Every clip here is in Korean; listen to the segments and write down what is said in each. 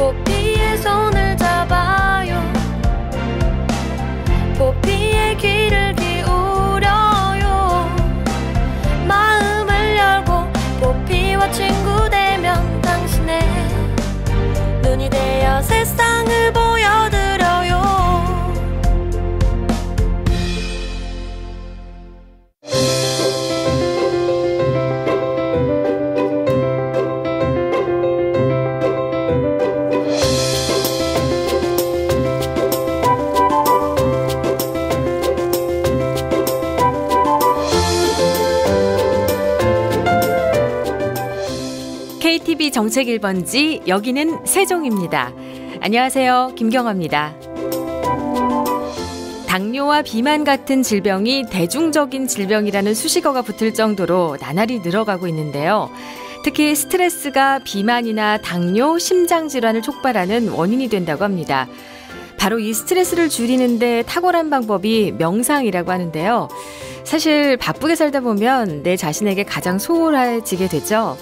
포피의 손을 잡아요. 포피의 귀를 기울여요. 마음을 열고 포피와 친구 되면 당신의 눈이 되어 세상을 보여드려요. KTV 정책 1번지 여기는 세종입니다. 안녕하세요. 김경아입니다. 당뇨와 비만 같은 질병이 대중적인 질병이라는 수식어가 붙을 정도로 나날이 늘어가고 있는데요. 특히 스트레스가 비만이나 당뇨, 심장질환을 촉발하는 원인이 된다고 합니다. 바로 이 스트레스를 줄이는데 탁월한 방법이 명상이라고 하는데요. 사실 바쁘게 살다 보면 내 자신에게 가장 소홀해지게 되죠.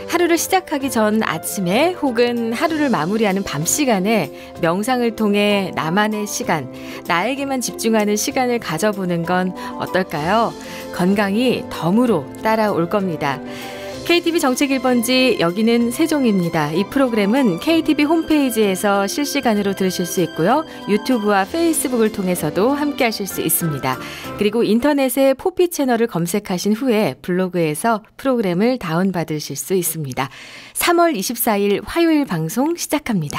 하루를 시작하기 전 아침에 혹은 하루를 마무리하는 밤 시간에 명상을 통해 나만의 시간, 나에게만 집중하는 시간을 가져보는 건 어떨까요? 건강이 덤으로 따라올 겁니다. KTV 정책 1번지 여기는 세종입니다. 이 프로그램은 KTV 홈페이지에서 실시간으로 들으실 수 있고요. 유튜브와 페이스북을 통해서도 함께 하실 수 있습니다. 그리고 인터넷에 포피 채널을 검색하신 후에 블로그에서 프로그램을 다운받으실 수 있습니다. 3월 24일 화요일 방송 시작합니다.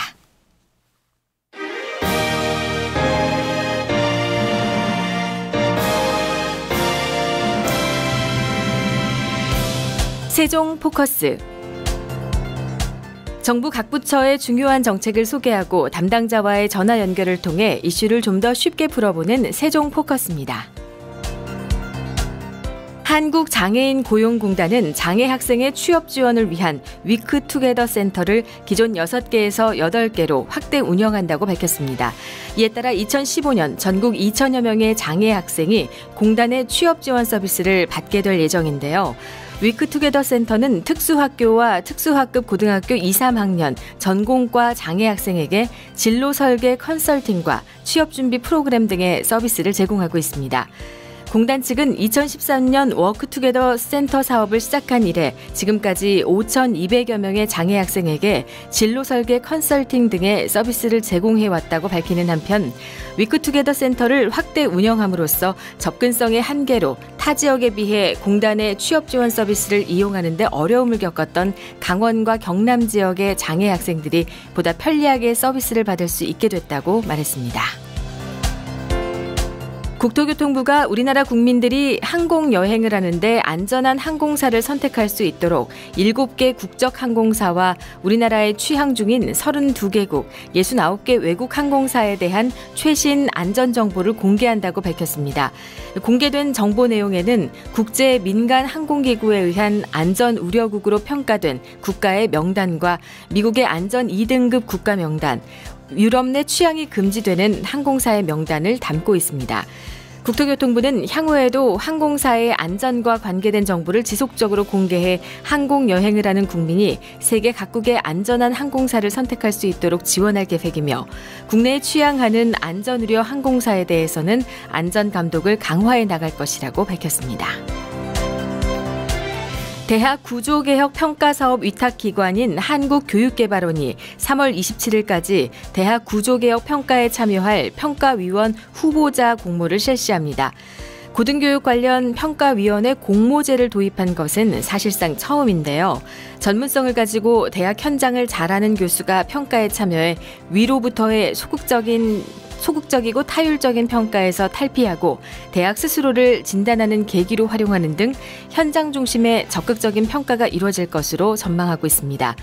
세종 포커스. 정부 각 부처의 중요한 정책을 소개하고 담당자와의 전화 연결을 통해 이슈를 좀 더 쉽게 풀어보는 세종 포커스입니다. 한국장애인고용공단은 장애 학생의 취업 지원을 위한 위크투게더 센터를 기존 6개에서 8개로 확대 운영한다고 밝혔습니다. 이에 따라 2015년 전국 2천여 명의 장애 학생이 공단의 취업 지원 서비스를 받게 될 예정인데요. 위크투게더 센터는 특수학교와 특수학급 고등학교 2, 3학년 전공과 장애 학생에게 진로 설계 컨설팅과 취업준비 프로그램 등의 서비스를 제공하고 있습니다. 공단 측은 2013년 워크투게더 센터 사업을 시작한 이래 지금까지 5,200여 명의 장애 학생에게 진로 설계 컨설팅 등의 서비스를 제공해왔다고 밝히는 한편 위크투게더 센터를 확대 운영함으로써 접근성의 한계로 타 지역에 비해 공단의 취업 지원 서비스를 이용하는 데 어려움을 겪었던 강원과 경남 지역의 장애 학생들이 보다 편리하게 서비스를 받을 수 있게 됐다고 말했습니다. 국토교통부가 우리나라 국민들이 항공여행을 하는데 안전한 항공사를 선택할 수 있도록 7개 국적 항공사와 우리나라에 취항 중인 32개국, 69개 외국 항공사에 대한 최신 안전정보를 공개한다고 밝혔습니다. 공개된 정보 내용에는 국제 민간 항공기구에 의한 안전우려국으로 평가된 국가의 명단과 미국의 안전 2등급 국가 명단, 유럽 내 취항이 금지되는 항공사의 명단을 담고 있습니다. 국토교통부는 향후에도 항공사의 안전과 관계된 정보를 지속적으로 공개해 항공여행을 하는 국민이 세계 각국의 안전한 항공사를 선택할 수 있도록 지원할 계획이며 국내에 취항하는 안전우려 항공사에 대해서는 안전감독을 강화해 나갈 것이라고 밝혔습니다. 대학 구조개혁 평가사업 위탁기관인 한국교육개발원이 3월 27일까지 대학 구조개혁 평가에 참여할 평가위원 후보자 공모를 실시합니다. 고등교육 관련 평가위원회 공모제를 도입한 것은 사실상 처음인데요. 전문성을 가지고 대학 현장을 잘 아는 교수가 평가에 참여해 위로부터의 소극적이고 타율적인 평가에서 탈피하고 대학 스스로를 진단하는 계기로 활용하는 등 현장 중심의 적극적인 평가가 이루어질 것으로 전망하고 있습니다.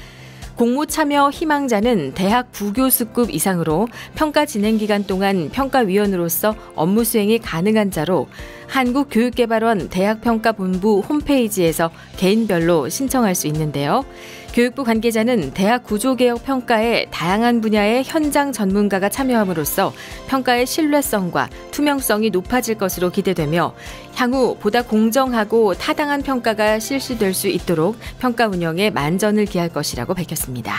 공모 참여 희망자는 대학 부교수급 이상으로 평가 진행 기간 동안 평가위원으로서 업무 수행이 가능한 자로 한국교육개발원 대학평가본부 홈페이지에서 개인별로 신청할 수 있는데요. 교육부 관계자는 대학 구조개혁 평가에 다양한 분야의 현장 전문가가 참여함으로써 평가의 신뢰성과 투명성이 높아질 것으로 기대되며 향후 보다 공정하고 타당한 평가가 실시될 수 있도록 평가 운영에 만전을 기할 것이라고 밝혔습니다.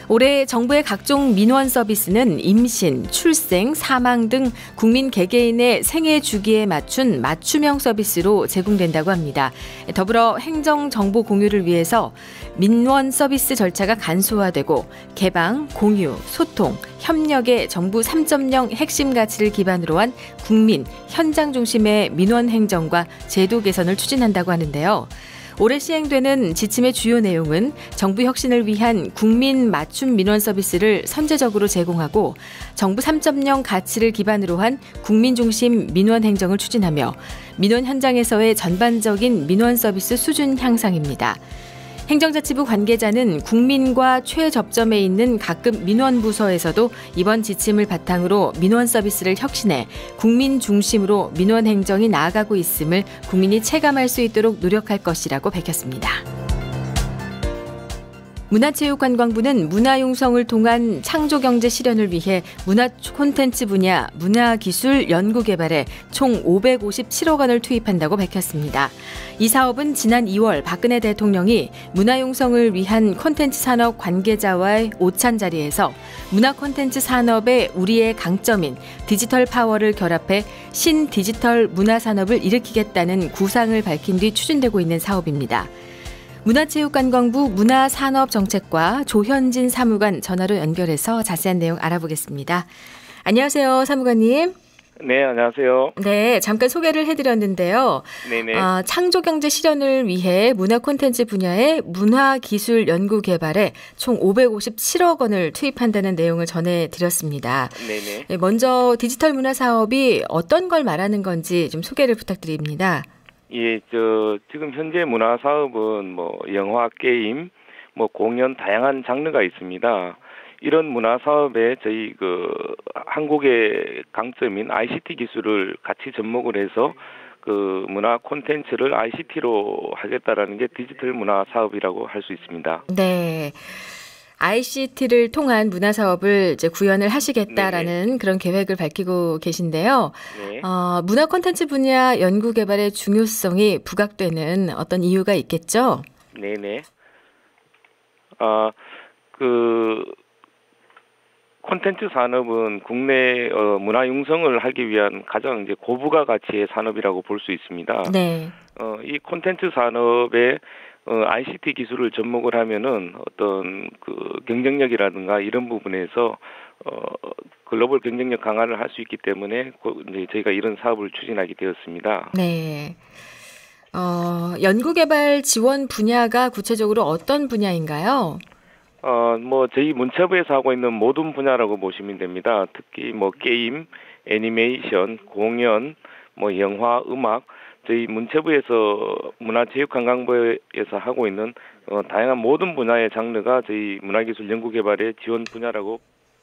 올해 정부의 각종 민원 서비스는 임신, 출생, 사망 등 국민 개개인의 생애 주기에 맞춘 맞춤형 서비스로 제공된다고 합니다. 더불어 행정 정보 공유를 위해서 민원 서비스 절차가 간소화되고 개방, 공유, 소통, 협력의 정부 3.0 핵심 가치를 기반으로 한 국민, 현장 중심의 민원 행정과 제도 개선을 추진한다고 하는데요. 올해 시행되는 지침의 주요 내용은 정부 혁신을 위한 국민 맞춤 민원 서비스를 선제적으로 제공하고 정부 3.0 가치를 기반으로 한 국민 중심 민원 행정을 추진하며 민원 현장에서의 전반적인 민원 서비스 수준 향상입니다. 행정자치부 관계자는 국민과 최접점에 있는 각급 민원부서에서도 이번 지침을 바탕으로 민원 서비스를 혁신해 국민 중심으로 민원 행정이 나아가고 있음을 국민이 체감할 수 있도록 노력할 것이라고 밝혔습니다. 문화체육관광부는 문화융성을 통한 창조경제 실현을 위해 문화 콘텐츠 분야 문화기술 연구개발에 총 557억 원을 투입한다고 밝혔습니다. 이 사업은 지난 2월 박근혜 대통령이 문화융성을 위한 콘텐츠 산업 관계자와의 오찬 자리에서 문화 콘텐츠 산업의 우리의 강점인 디지털 파워를 결합해 신디지털 문화산업을 일으키겠다는 구상을 밝힌 뒤 추진되고 있는 사업입니다. 문화체육관광부 문화산업정책과 조현진 사무관 전화로 연결해서 자세한 내용 알아보겠습니다. 안녕하세요, 사무관님. 네, 안녕하세요. 네, 잠깐 소개를 해드렸는데요. 네네. 창조경제 실현을 위해 문화 콘텐츠 분야의 문화기술 연구개발에 총 557억 원을 투입한다는 내용을 전해드렸습니다. 네네. 먼저 디지털 문화 사업이 어떤 걸 말하는 건지 좀 소개를 부탁드립니다. 예, 지금 현재 문화 사업은 뭐 영화, 게임, 뭐 공연 다양한 장르가 있습니다. 이런 문화 사업에 저희 한국의 강점인 ICT 기술을 같이 접목을 해서 그 문화 콘텐츠를 ICT로 하겠다라는 게 디지털 문화 사업이라고 할 수 있습니다. 네. ICT를 통한 문화 사업을 이제 구현을 하시겠다라는 네네. 그런 계획을 밝히고 계신데요. 네. 문화 콘텐츠 분야 연구 개발의 중요성이 부각되는 어떤 이유가 있겠죠? 네네. 콘텐츠 산업은 국내 문화 융성을 하기 위한 가장 이제 고부가 가치의 산업이라고 볼 수 있습니다. 네. 이 콘텐츠 산업에 ICT 기술을 접목을 하면은 어떤 경쟁력이라든가 이런 부분에서 글로벌 경쟁력 강화를 할 수 있기 때문에 이제 저희가 이런 사업을 추진하게 되었습니다. 네. 연구개발 지원 분야가 구체적으로 어떤 분야인가요? 뭐 저희 문체부에서 하고 있는 모든 분야라고 보시면 됩니다. 특히 뭐 게임, 애니메이션, 공연, 뭐 영화, 음악, 저희 문체부에서 문화체육관광부에서 하고 있는 다양한 모든 분야의 장르가 저희 문화기술 연구개발의 지원 분야라고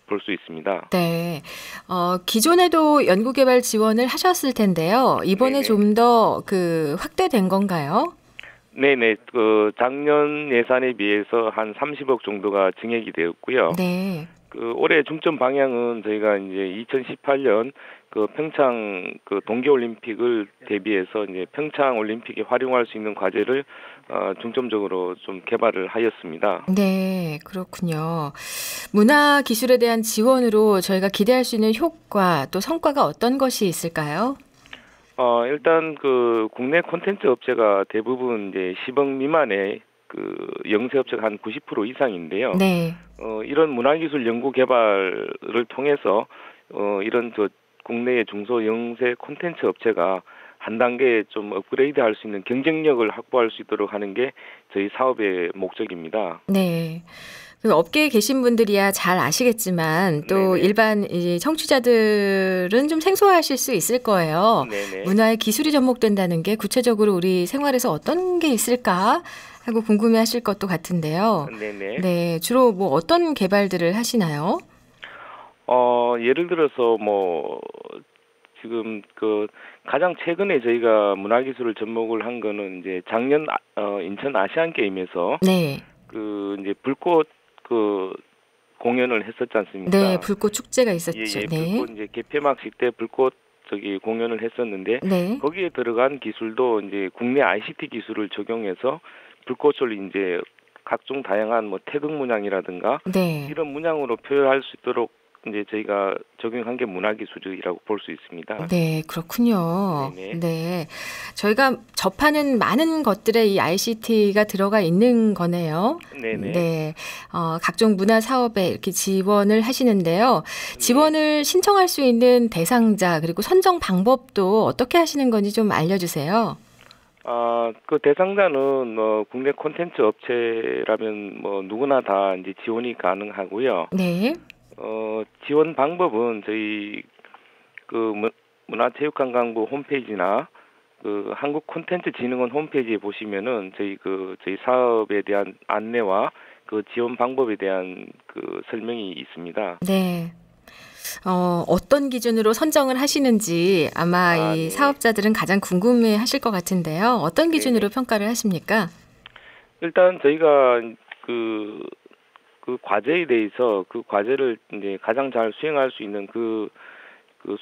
볼 수 있습니다. 네, 기존에도 연구개발 지원을 하셨을 텐데요. 이번에 좀 더 확대된 건가요? 네네, 작년 예산에 비해서 한 30억 정도가 증액이 되었고요. 네. 올해 중점 방향은 저희가 이제 2018년 평창 동계올림픽을 대비해서 이제 평창 올림픽에 활용할 수 있는 과제를 중점적으로 좀 개발을 하였습니다. 네, 그렇군요. 문화 기술에 대한 지원으로 저희가 기대할 수 있는 효과 또 성과가 어떤 것이 있을까요? 일단 국내 콘텐츠 업체가 대부분 이제 10억 미만의 영세 업체가 한 90% 이상인데요. 네. 이런 문화기술 연구 개발을 통해서 이런 국내의 중소 영세 콘텐츠 업체가 한 단계 좀 업그레이드 할 수 있는 경쟁력을 확보할 수 있도록 하는 게 저희 사업의 목적입니다. 네. 업계에 계신 분들이야 잘 아시겠지만 또 네네. 일반 청취자들은 좀 생소하실 수 있을 거예요. 네네. 문화에 기술이 접목된다는 게 구체적으로 우리 생활에서 어떤 게 있을까 하고 궁금해하실 것도 같은데요. 네네. 네, 주로 뭐 어떤 개발들을 하시나요? 예를 들어서 뭐 지금 가장 최근에 저희가 문화기술을 접목을 한 거는 이제 작년 인천 아시안 게임에서 네. 이제 불꽃 공연을 했었지 않습니까? 네, 불꽃 축제가 있었죠. 예, 네. 불꽃 이제 개폐막식 때 불꽃 공연을 했었는데 네. 거기에 들어간 기술도 이제 국내 ICT 기술을 적용해서 불꽃을 이제 각종 다양한 뭐 태극 문양이라든가 네. 이런 문양으로 표현할 수 있도록 이제 저희가 적용한 게 문화기술이라고 볼 수 있습니다. 네, 그렇군요. 네네. 네. 저희가 접하는 많은 것들에 이 ICT가 들어가 있는 거네요. 네네. 네. 각종 문화 사업에 이렇게 지원을 하시는데요. 지원을 신청할 수 있는 대상자 그리고 선정 방법도 어떻게 하시는 건지 좀 알려주세요. 그 대상자는 국내 콘텐츠 업체라면 뭐 누구나 다 이제 지원이 가능하고요. 네. 지원 방법은 저희 그 문화체육관광부 홈페이지나 그 한국콘텐츠진흥원 홈페이지에 보시면은 저희 사업에 대한 안내와 그 지원 방법에 대한 그 설명이 있습니다. 네. 어떤 기준으로 선정을 하시는지 아마 이 네. 사업자들은 가장 궁금해 하실 것 같은데요. 어떤 기준으로 평가를 하십니까? 일단 저희가 그 과제에 대해서 그 과제를 이제 가장 잘 수행할 수 있는 그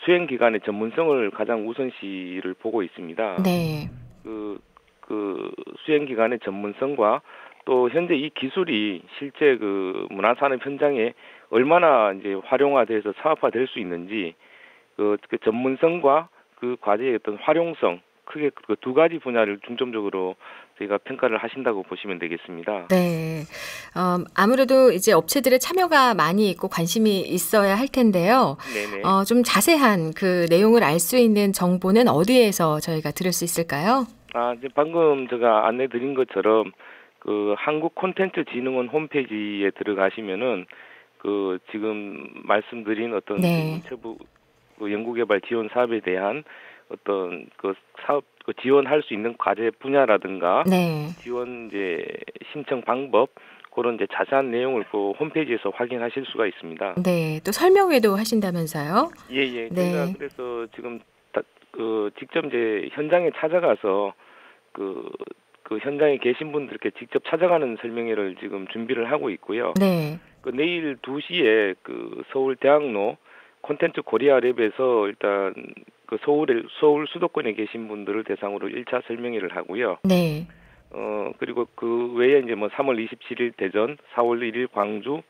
수행 기관의 전문성을 가장 우선시를 보고 있습니다. 네. 그 수행 기관의 전문성과 또 현재 이 기술이 실제 그 문화산업 현장에 얼마나 이제 활용화돼서 사업화될 수 있는지 그 전문성과 그 과제의 어떤 활용성 크게 그 두 가지 분야를 중점적으로 저희가 평가를 하신다고 보시면 되겠습니다. 네. 아무래도 이제 업체들의 참여가 많이 있고 관심이 있어야 할 텐데요. 네네. 좀 자세한 그 내용을 알 수 있는 정보는 어디에서 저희가 들을 수 있을까요? 이제 방금 제가 안내드린 것처럼 그 한국콘텐츠진흥원 홈페이지에 들어가시면은 그 지금 말씀드린 어떤 네. 문체부 그 연구개발 지원 사업에 대한 어떤 그 사업 그 지원할 수 있는 과제 분야라든가 네. 지원 이제 신청 방법 그런 이제 자세한 내용을 그 홈페이지에서 확인하실 수가 있습니다. 네. 또 설명회도 하신다면서요? 예. 네. 저희가 그래서 지금 직접 이제 현장에 찾아가서 그 현장에 계신 분들께 직접 찾아가는 설명회를 지금 준비를 하고 있고요. 네. 내일 2시에 그 서울대학로 콘텐츠 코리아 랩에서 일단 그 서울 수도권에 계신 분들을 대상으로 1차 설명회를 하고요. 네. 그리고 그 외에 이제 뭐 3월 27일 대전, 4월 1일 광주,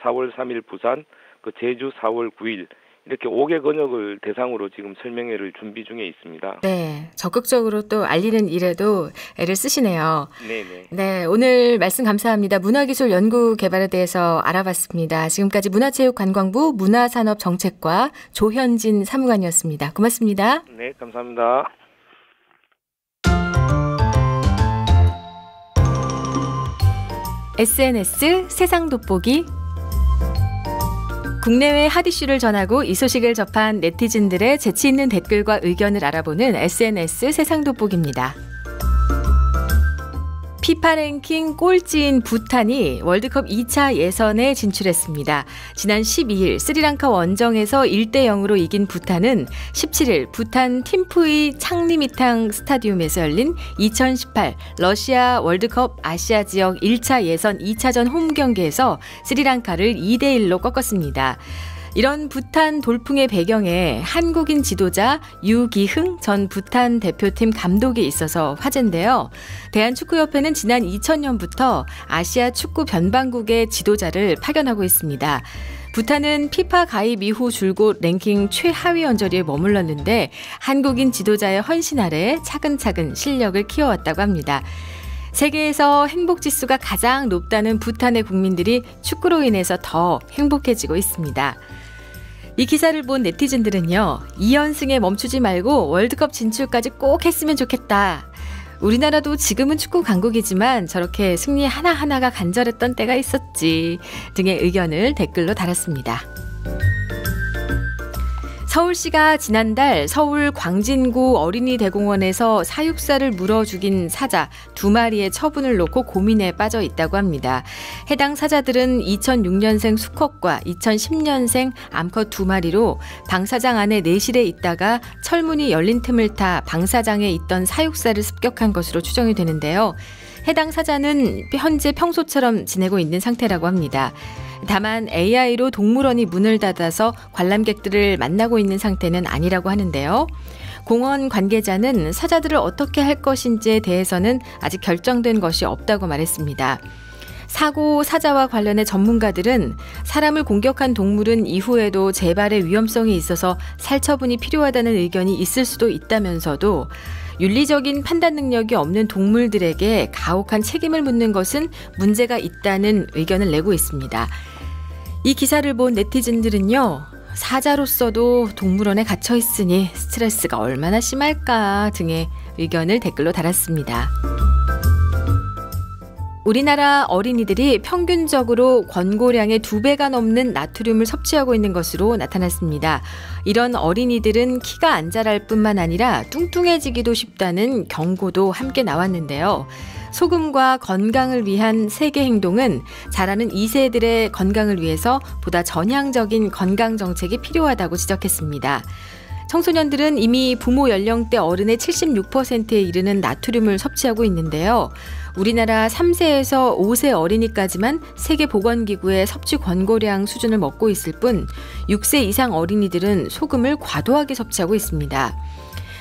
4월 3일 부산, 그 제주 4월 9일 이렇게 5개 권역을 대상으로 지금 설명회를 준비 중에 있습니다. 네. 적극적으로 또 알리는 일에도 애를 쓰시네요. 네네. 네. 오늘 말씀 감사합니다. 문화기술 연구 개발에 대해서 알아봤습니다. 지금까지 문화체육관광부 문화산업정책과 조현진 사무관이었습니다. 고맙습니다. 네, 감사합니다. SNS 세상 돋보기 국내외 핫 이슈를 전하고 이 소식을 접한 네티즌들의 재치 있는 댓글과 의견을 알아보는 SNS 세상 돋보기입니다. 피파 랭킹 꼴찌인 부탄이 월드컵 2차 예선에 진출했습니다. 지난 12일 스리랑카 원정에서 1대0으로 이긴 부탄은 17일 부탄 팀프이 창리미탕 스타디움에서 열린 2018 러시아 월드컵 아시아 지역 1차 예선 2차전 홈 경기에서 스리랑카를 2대1로 꺾었습니다. 이런 부탄 돌풍의 배경에 한국인 지도자 유기흥 전 부탄 대표팀 감독이 있어서 화제인데요. 대한축구협회는 지난 2000년부터 아시아 축구 변방국의 지도자를 파견하고 있습니다. 부탄은 피파 가입 이후 줄곧 랭킹 최하위 언저리에 머물렀는데 한국인 지도자의 헌신 아래 차근차근 실력을 키워왔다고 합니다. 세계에서 행복지수가 가장 높다는 부탄의 국민들이 축구로 인해서 더 행복해지고 있습니다. 이 기사를 본 네티즌들은요. 2연승에 멈추지 말고 월드컵 진출까지 꼭 했으면 좋겠다. 우리나라도 지금은 축구 강국이지만 저렇게 승리 하나하나가 간절했던 때가 있었지 등의 의견을 댓글로 달았습니다. 서울시가 지난달 서울 광진구 어린이대공원에서 사육사를 물어 죽인 사자 2마리의 처분을 놓고 고민에 빠져 있다고 합니다. 해당 사자들은 2006년생 수컷과 2010년생 암컷 2마리로 방사장 안에 내실에 있다가 철문이 열린 틈을 타 방사장에 있던 사육사를 습격한 것으로 추정이 되는데요. 해당 사자는 현재 평소처럼 지내고 있는 상태라고 합니다. 다만 AI로 동물원이 문을 닫아서 관람객들을 만나고 있는 상태는 아니라고 하는데요. 공원 관계자는 사자들을 어떻게 할 것인지에 대해서는 아직 결정된 것이 없다고 말했습니다. 사고 사자와 관련해 전문가들은 사람을 공격한 동물은 이후에도 재발의 위험성이 있어서 살처분이 필요하다는 의견이 있을 수도 있다면서도 윤리적인 판단 능력이 없는 동물들에게 가혹한 책임을 묻는 것은 문제가 있다는 의견을 내고 있습니다. 이 기사를 본 네티즌들은요, 사자로서도 동물원에 갇혀 있으니 스트레스가 얼마나 심할까 등의 의견을 댓글로 달았습니다. 우리나라 어린이들이 평균적으로 권고량의 2배가 넘는 나트륨을 섭취하고 있는 것으로 나타났습니다. 이런 어린이들은 키가 안 자랄 뿐만 아니라 뚱뚱해지기도 쉽다는 경고도 함께 나왔는데요. 소금과 건강을 위한 세계 행동은 자라는 2세들의 건강을 위해서 보다 전향적인 건강 정책이 필요하다고 지적했습니다. 청소년들은 이미 부모 연령대 어른의 76%에 이르는 나트륨을 섭취하고 있는데요. 우리나라 3세에서 5세 어린이까지만 세계보건기구의 섭취 권고량 수준을 먹고 있을 뿐 6세 이상 어린이들은 소금을 과도하게 섭취하고 있습니다.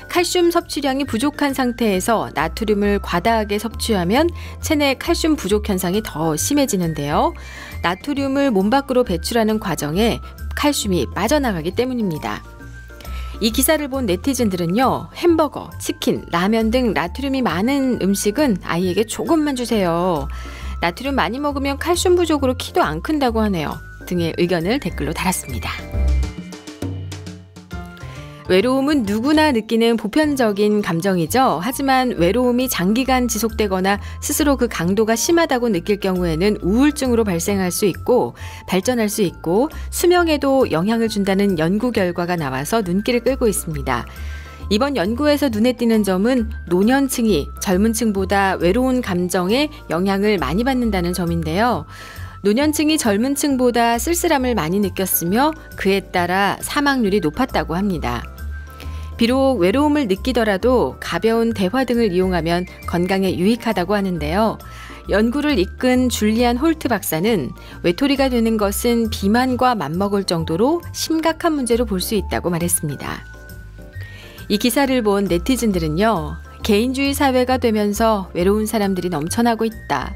칼슘 섭취량이 부족한 상태에서 나트륨을 과다하게 섭취하면 체내 칼슘 부족 현상이 더 심해지는데요. 나트륨을 몸 밖으로 배출하는 과정에 칼슘이 빠져나가기 때문입니다. 이 기사를 본 네티즌들은요, 햄버거, 치킨, 라면 등 나트륨이 많은 음식은 아이에게 조금만 주세요. 나트륨 많이 먹으면 칼슘 부족으로 키도 안 큰다고 하네요. 등의 의견을 댓글로 달았습니다. 외로움은 누구나 느끼는 보편적인 감정이죠. 하지만 외로움이 장기간 지속되거나 스스로 그 강도가 심하다고 느낄 경우에는 우울증으로 발생할 수 있고 발전할 수 있고 수명에도 영향을 준다는 연구 결과가 나와서 눈길을 끌고 있습니다. 이번 연구에서 눈에 띄는 점은 노년층이 젊은 층보다 외로운 감정에 영향을 많이 받는다는 점인데요. 노년층이 젊은 층보다 쓸쓸함을 많이 느꼈으며 그에 따라 사망률이 높았다고 합니다. 비록 외로움을 느끼더라도 가벼운 대화 등을 이용하면 건강에 유익하다고 하는데요. 연구를 이끈 줄리안 홀트 박사는 외톨이가 되는 것은 비만과 맞먹을 정도로 심각한 문제로 볼 수 있다고 말했습니다. 이 기사를 본 네티즌들은요, 개인주의 사회가 되면서 외로운 사람들이 넘쳐나고 있다.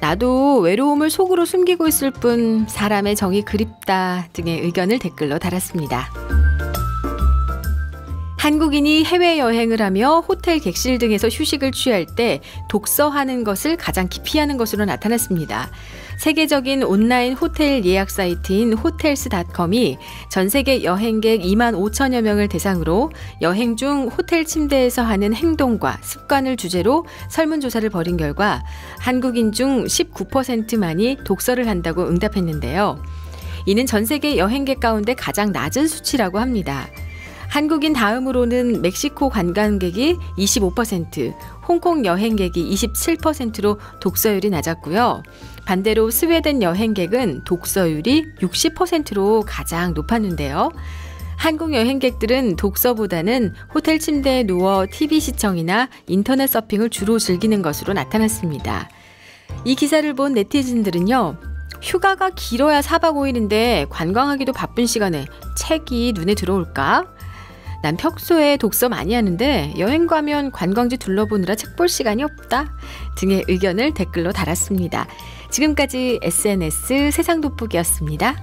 나도 외로움을 속으로 숨기고 있을 뿐 사람의 정이 그립다 등의 의견을 댓글로 달았습니다. 한국인이 해외여행을 하며 호텔 객실 등에서 휴식을 취할 때 독서하는 것을 가장 기피하는 것으로 나타났습니다. 세계적인 온라인 호텔 예약 사이트인 호텔스.com이 전 세계 여행객 2만 5천여 명을 대상으로 여행 중 호텔 침대에서 하는 행동과 습관을 주제로 설문조사를 벌인 결과 한국인 중 19%만이 독서를 한다고 응답했는데요. 이는 전 세계 여행객 가운데 가장 낮은 수치라고 합니다. 한국인 다음으로는 멕시코 관광객이 25%, 홍콩 여행객이 27%로 독서율이 낮았고요. 반대로 스웨덴 여행객은 독서율이 60%로 가장 높았는데요. 한국 여행객들은 독서보다는 호텔 침대에 누워 TV 시청이나 인터넷 서핑을 주로 즐기는 것으로 나타났습니다. 이 기사를 본 네티즌들은요, 휴가가 길어야 4박 5일인데 관광하기도 바쁜 시간에 책이 눈에 들어올까? 난 평소에 독서 많이 하는데 여행 가면 관광지 둘러보느라 책 볼 시간이 없다 등의 의견을 댓글로 달았습니다. 지금까지 SNS 세상 돋보기였습니다.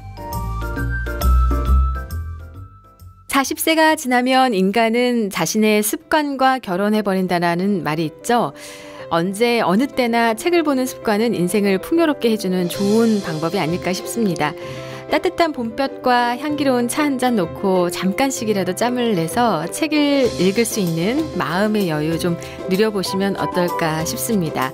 40세가 지나면 인간은 자신의 습관과 결혼해버린다는 말이 있죠. 언제 어느 때나 책을 보는 습관은 인생을 풍요롭게 해주는 좋은 방법이 아닐까 싶습니다. 따뜻한 봄볕과 향기로운 차 한 잔 놓고 잠깐씩이라도 짬을 내서 책을 읽을 수 있는 마음의 여유 좀 누려보시면 어떨까 싶습니다.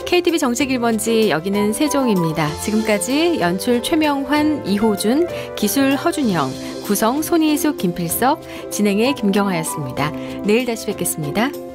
KTV 정책 1번지 여기는 세종입니다. 지금까지 연출 최명환, 이호준, 기술 허준영, 구성 손희숙, 김필석, 진행의 김경화였습니다. 내일 다시 뵙겠습니다.